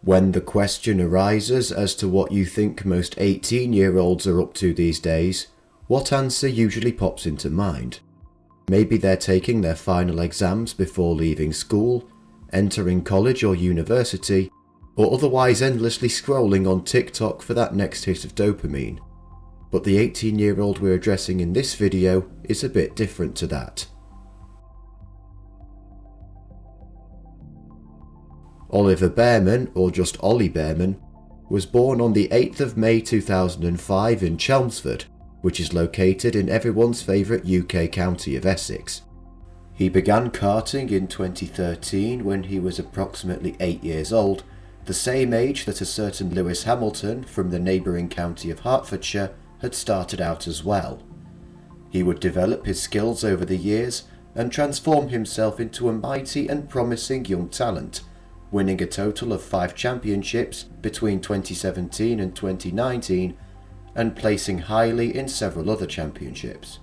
When the question arises as to what you think most 18-year-olds are up to these days, what answer usually pops into mind? Maybe they're taking their final exams before leaving school, entering college or university, or otherwise endlessly scrolling on TikTok for that next hit of dopamine. But the 18-year-old we're addressing in this video is a bit different to that. Oliver Bear Man, or just Ollie Bear Man, was born on the 8th of May 2005 in Chelmsford, which is located in everyone's favourite UK county of Essex. He began karting in 2013 when he was approximately 8 years old, the same age that a certain Lewis Hamilton from the neighbouring county of Hertfordshire had started out as well. He would develop his skills over the years and transform himself into a mighty and promising young talent, winning a total of 5 championships between 2017 and 2019 and placing highly in several other championships.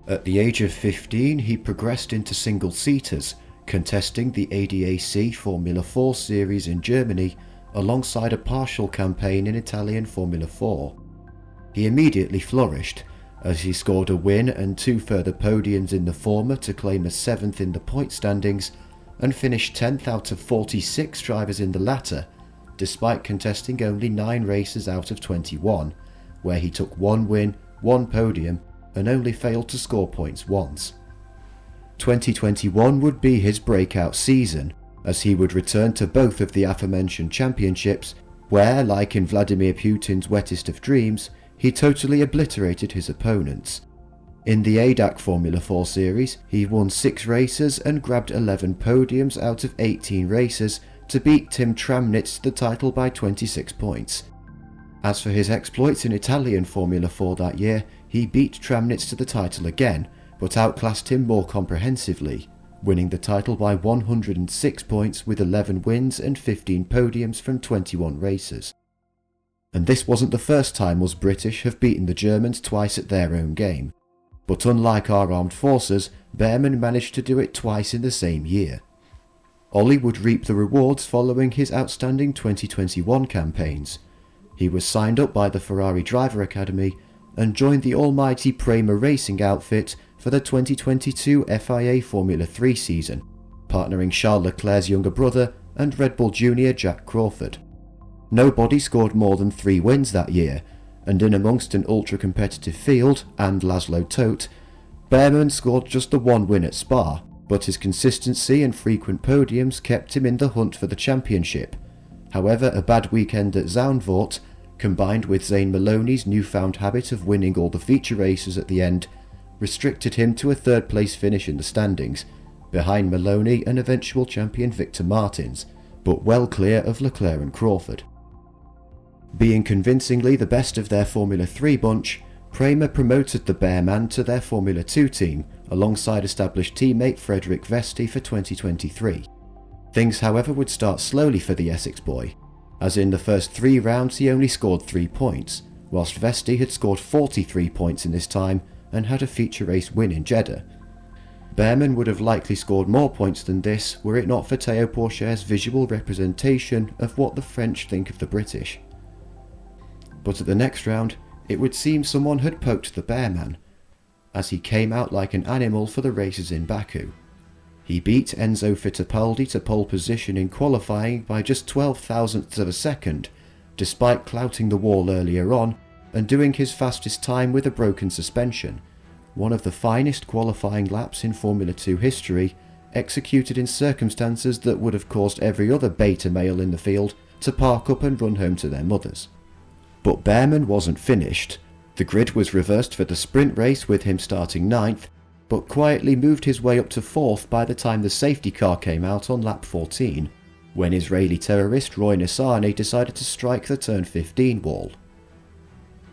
At the age of 15, he progressed into single-seaters, contesting the ADAC Formula 4 series in Germany alongside a partial campaign in Italian Formula 4. He immediately flourished, as he scored a win and 2 further podiums in the former to claim a 7th in the point standings, and finished 10th out of 46 drivers in the latter, despite contesting only 9 races out of 21, where he took 1 win, 1 podium, and only failed to score points once. 2021 would be his breakout season, as he would return to both of the aforementioned championships, where, like in Vladimir Putin's wettest of dreams, he totally obliterated his opponents. In the ADAC Formula 4 series, he won 6 races and grabbed 11 podiums out of 18 races to beat Tim Tramnitz to the title by 26 points. As for his exploits in Italian Formula 4 that year, he beat Tramnitz to the title again, but outclassed him more comprehensively, winning the title by 106 points with 11 wins and 15 podiums from 21 races. And this wasn't the first time us British have beaten the Germans twice at their own game. But unlike our armed forces, Bear Man managed to do it twice in the same year. Ollie would reap the rewards following his outstanding 2021 campaigns. He was signed up by the Ferrari Driver Academy and joined the almighty Prema Racing outfit for the 2022 FIA Formula 3 season, partnering Charles Leclerc's younger brother and Red Bull Junior Jack Crawford. Nobody scored more than 3 wins that year, and in amongst an ultra-competitive field and Laszlo Todt, Bear Man scored just the 1 win at Spa, but his consistency and frequent podiums kept him in the hunt for the championship. However, a bad weekend at Zandvoort, combined with Zane Maloney's newfound habit of winning all the feature races at the end, restricted him to a 3rd place finish in the standings, behind Maloney and eventual champion Victor Martins, but well clear of Leclerc and Crawford. Being convincingly the best of their Formula 3 bunch, Prema promoted the Bear Man to their Formula 2 team alongside established teammate Frederick Vesti for 2023. Things however would start slowly for the Essex boy, as in the first 3 rounds he only scored 3 points, whilst Vesti had scored 43 points in this time and had a feature race win in Jeddah. Bear Man would have likely scored more points than this were it not for Théo Pourchaire's visual representation of what the French think of the British. But at the next round, it would seem someone had poked the Bear Man, as he came out like an animal for the races in Baku. He beat Enzo Fittipaldi to pole position in qualifying by just 12,000ths of a second, despite clouting the wall earlier on and doing his fastest time with a broken suspension, one of the finest qualifying laps in Formula 2 history, executed in circumstances that would have caused every other beta male in the field to park up and run home to their mothers. But Bear Man wasn't finished. The grid was reversed for the sprint race with him starting 9th, but quietly moved his way up to 4th by the time the safety car came out on lap 14, when Israeli terrorist Roy Nassani decided to strike the turn 15 wall.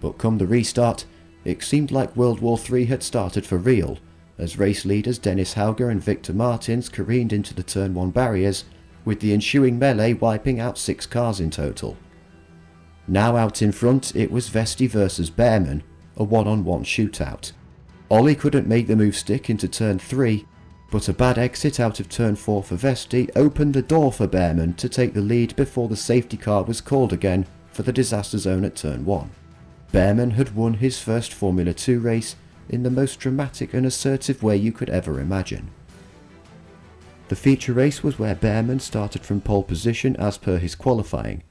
But come the restart, it seemed like World War III had started for real, as race leaders Dennis Hauger and Victor Martins careened into the turn 1 barriers, with the ensuing melee wiping out 6 cars in total. Now out in front, it was Vesti versus Bear Man, a one-on-one shootout. Ollie couldn't make the move stick into turn 3, but a bad exit out of turn 4 for Vesti opened the door for Bear Man to take the lead before the safety car was called again for the disaster zone at turn 1. Bear Man had won his first Formula 2 race in the most dramatic and assertive way you could ever imagine. The feature race was where Bear Man started from pole position as per his qualifying.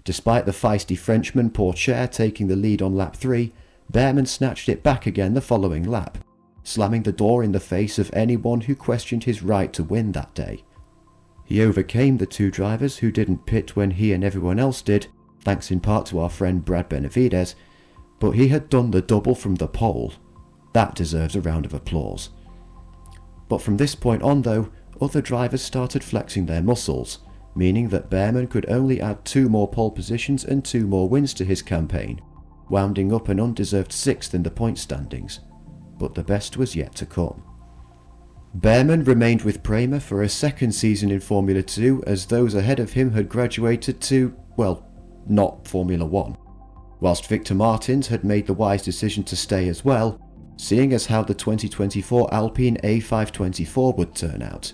Despite the feisty Frenchman Pourchaire taking the lead on lap 3, Bear Man snatched it back again the following lap, slamming the door in the face of anyone who questioned his right to win that day. He overcame the two drivers who didn't pit when he and everyone else did, thanks in part to our friend Brad Benavides, but he had done the double from the pole. That deserves a round of applause. But from this point on though, other drivers started flexing their muscles, meaning that Bear Man could only add 2 more pole positions and 2 more wins to his campaign, wounding up an undeserved 6th in the point standings. But the best was yet to come. Bear Man remained with Prema for a second season in Formula 2 as those ahead of him had graduated to, well, not Formula 1, whilst Victor Martins had made the wise decision to stay as well, seeing as how the 2024 Alpine A524 would turn out.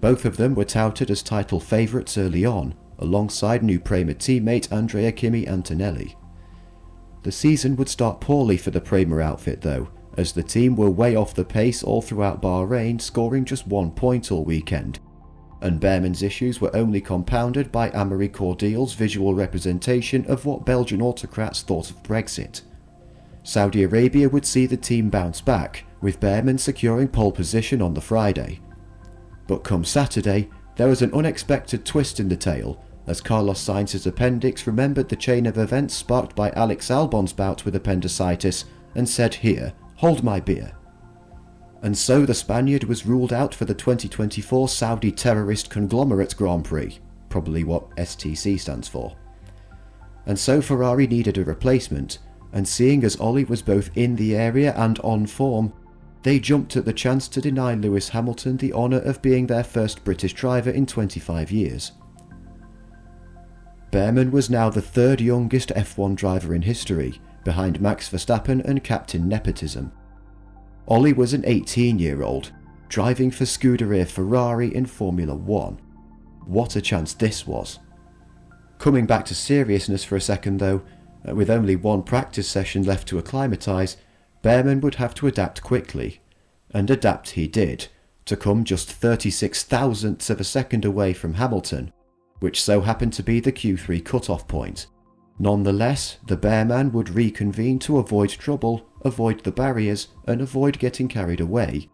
Both of them were touted as title favourites early on, alongside new Prema teammate Andrea Kimi Antonelli. The season would start poorly for the Prema outfit though, as the team were way off the pace all throughout Bahrain, scoring just 1 point all weekend, and Bear Man's issues were only compounded by Amaury Cordial's visual representation of what Belgian autocrats thought of Brexit. Saudi Arabia would see the team bounce back, with Bear Man securing pole position on the Friday. But come Saturday, there was an unexpected twist in the tale, as Carlos Sainz's appendix remembered the chain of events sparked by Alex Albon's bout with appendicitis and said, "Here, hold my beer." And so the Spaniard was ruled out for the 2024 Saudi Terrorist Conglomerate Grand Prix, probably what STC stands for. And so Ferrari needed a replacement, and seeing as Ollie was both in the area and on form, they jumped at the chance to deny Lewis Hamilton the honour of being their first British driver in 25 years. Bear Man was now the 3rd youngest F1 driver in history, behind Max Verstappen and Captain Nepotism. Ollie was an 18-year-old, driving for Scuderia Ferrari in Formula 1. What a chance this was. Coming back to seriousness for a second though, with only 1 practice session left to acclimatise, Bear Man would have to adapt quickly, and adapt he did, to come just 36 thousandths of a second away from Hamilton, which so happened to be the Q3 cut-off point. Nonetheless, the Bear Man would reconvene to avoid trouble, avoid the barriers, and avoid getting carried away,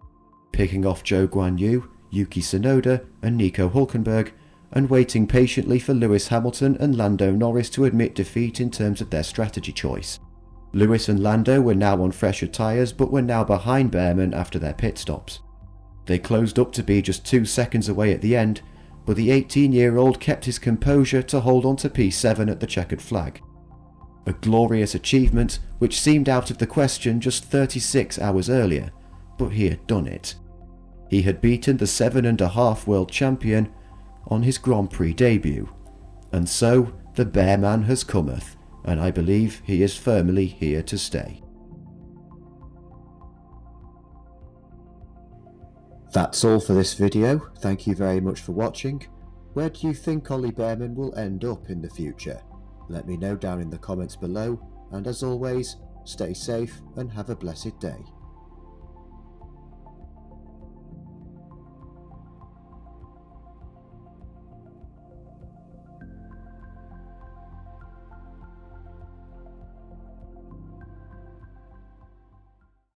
picking off Zhou Guanyu, Yuki Tsunoda, and Nico Hülkenberg, and waiting patiently for Lewis Hamilton and Lando Norris to admit defeat in terms of their strategy choice. Lewis and Lando were now on fresher tyres but were now behind Bear Man after their pit stops. They closed up to be just 2 seconds away at the end, but the 18-year-old kept his composure to hold on to P7 at the checkered flag. A glorious achievement which seemed out of the question just 36 hours earlier, but he had done it. He had beaten the 7.5 world champion on his Grand Prix debut, and so the Bear Man has cometh, and I believe he is firmly here to stay. That's all for this video, thank you very much for watching. Where do you think Ollie Bear Man will end up in the future? Let me know down in the comments below, and as always, stay safe and have a blessed day.